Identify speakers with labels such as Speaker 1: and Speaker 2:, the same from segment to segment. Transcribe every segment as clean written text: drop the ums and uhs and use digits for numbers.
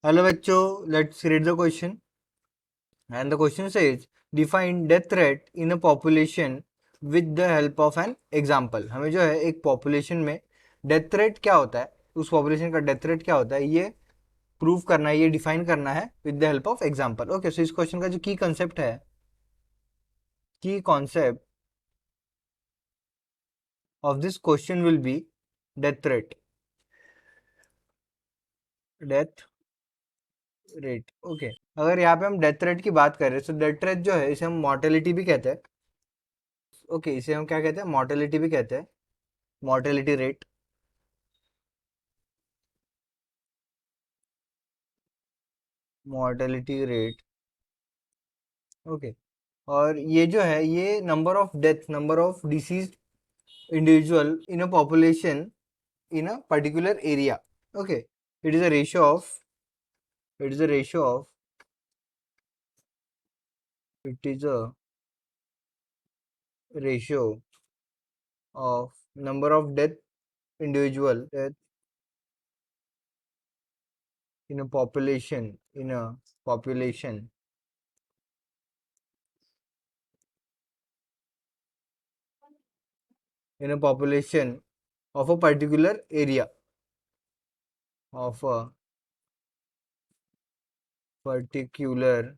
Speaker 1: Hello बच्चों, let's read the question. And the question says, define death rate in a population with the help of an example. हमें जो है एक population में death rate क्या होता है, उस population का death rate क्या होता है, ये प्रूव करना है, ये डिफाइन करना है with the help of example. Okay, so इस क्वेश्चन का जो की कंसेप्ट है, की concept of this question will be death rate. Death rate. Okay, अगर यहाँ पे हम डेथ रेट की बात कर रहे हैं तो डेथ रेट जो है इसे हम मॉर्टेलिटी भी कहते हैं. ओके, इसे हम क्या कहते हैं, मॉर्टेलिटी भी कहते हैं, mortality rate. Mortality rate. Okay, और ये जो है ये number of death, number of disease individual in a population in a particular area. Okay, it is a ratio of it is a ratio of it is a ratio of number of death in a population in a population of a particular area of a particular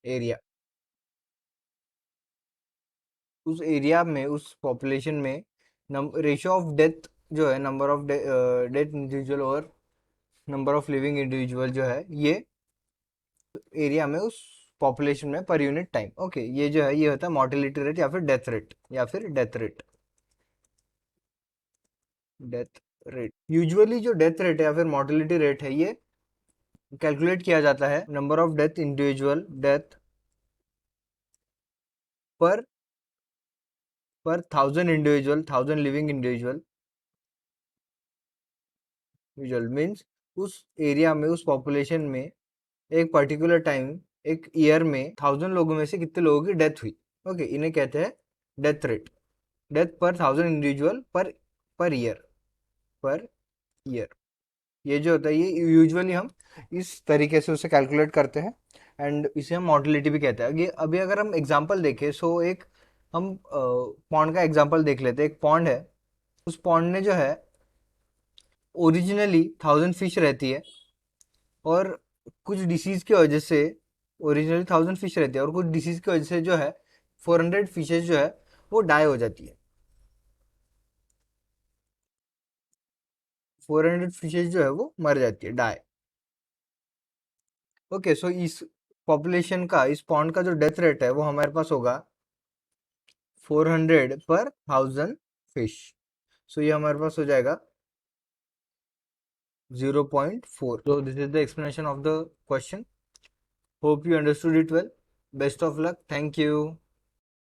Speaker 1: area. उस area में, उस population में ratio of death जो है, number of death individual और number of living individual जो है, ये एरिया में उस पॉपुलेशन में पर यूनिट टाइम. ओके, ये जो है ये होता है मॉर्टेलिटी रेट या फिर डेथ रेट या फिर death rate. Death rate usually जो डेथ रेट है या फिर मॉर्टेलिटी रेट है, ये कैलकुलेट किया जाता है number of death individual death पर पर 1000 लिविंग इंडिविजुअल यूजुअल मीन्स उस एरिया में, उस पॉपुलेशन में एक पर्टिकुलर टाइम, एक ईयर में 1000 लोगों में से कितने लोगों की डेथ हुई. ओके, इन्हें कहते हैं डेथ रेट. डेथ पर 1000 individual per year, per year. ये जो होता है ये यूजुअली हम इस तरीके से उसे कैलकुलेट करते हैं एंड इसे हम मॉर्टेलिटी भी कहते हैं. अभी अगर हम एग्जांपल देखें, सो एक हम पॉन्ड का एग्जांपल देख लेते हैं. एक पॉन्ड है, उस पॉन्ड ने जो है ओरिजिनली 1000 फिश रहती है और कुछ डिसीज की वजह से, ओरिजिनली 1000 फिश रहती है और कुछ डिसीज की वजह से जो है 400 फिशेज जो है वो डाई हो जाती है. 400 फिशेज जो है वो मर जाती है, डाई. ओके, सो इस पॉपुलेशन का, इस पॉन्ड का जो डेथ रेट है वो हमारे पास होगा 400 पर 1000 फिश. सो ये हमारे पास हो जाएगा 0.4. So this is the explanation of the question. Hope you understood it well. Best of luck. Thank you.